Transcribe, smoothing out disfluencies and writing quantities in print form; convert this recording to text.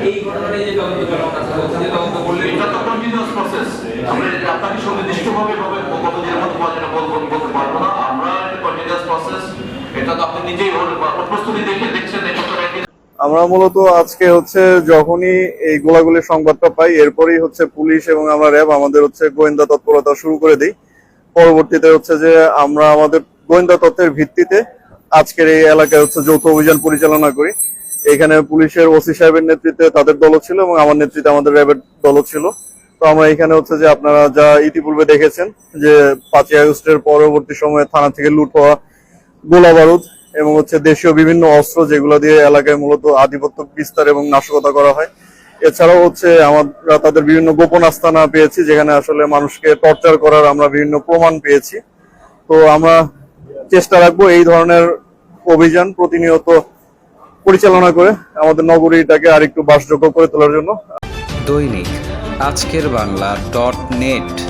এই ঘটনার যে তদন্ত চলমান আছে, বলছেন যে তদন্ত করলে এটা তো কন্টিনিউয়াস প্রসেস। আমরা আপনাকে সুনির্দিষ্টভাবে কত দিনের মধ্যে পাওয়া বলতে পারবো না। আমরা কন্টিনিউয়াস প্রসেস, এটা তো আপনি নিজেই প্রস্তুতি দেখছেন। এটা তো আমরা মূলত আজকে হচ্ছে যখনই এই গোলাগুলির সংবাদটা পাই, এরপরই হচ্ছে পুলিশ এবং আমরা র্যাব আমাদের হচ্ছে গোয়েন্দা তৎপরতা শুরু করে দিই। পরবর্তীতে হচ্ছে যে আমরা আমাদের গোয়েন্দা তথ্যের ভিত্তিতে আজকের এই এলাকায় হচ্ছে যৌথ অভিযান পরিচালনা করি। এখানে পুলিশের ওসি সাহেবের নেতৃত্বে তাদের দল ছিল এবং আমার নেতৃত্বে আমাদের র্যাবের দল ছিল। তো আমরা এখানে হচ্ছে যে আপনারা যা ইতিপূর্বে দেখেছেন যে 5ই আগস্টের পরবর্তী সময়ে থানা থেকে লুট হওয়া গোলা বারুদ এবং হচ্ছে দেশীয় বিভিন্ন অস্ত্র, যেগুলো দিয়ে এলাকায় মূলত আধিপত্য বিস্তার এবং নাশকতা করা হয়। এছাড়াও হচ্ছে আমরা তাদের বিভিন্ন গোপন আস্তানা পেয়েছি, যেখানে আসলে মানুষকে টর্চার করার আমরা বিভিন্ন প্রমাণ পেয়েছি। তো আমরা চেষ্টা রাখবো এই ধরনের অভিযান প্রতিনিয়ত পরিচালনা করে আমাদের নগরীটাকে আরেকটু বাসযোগ্য করে তোলার জন্য। দৈনিক আজকের বাংলা .net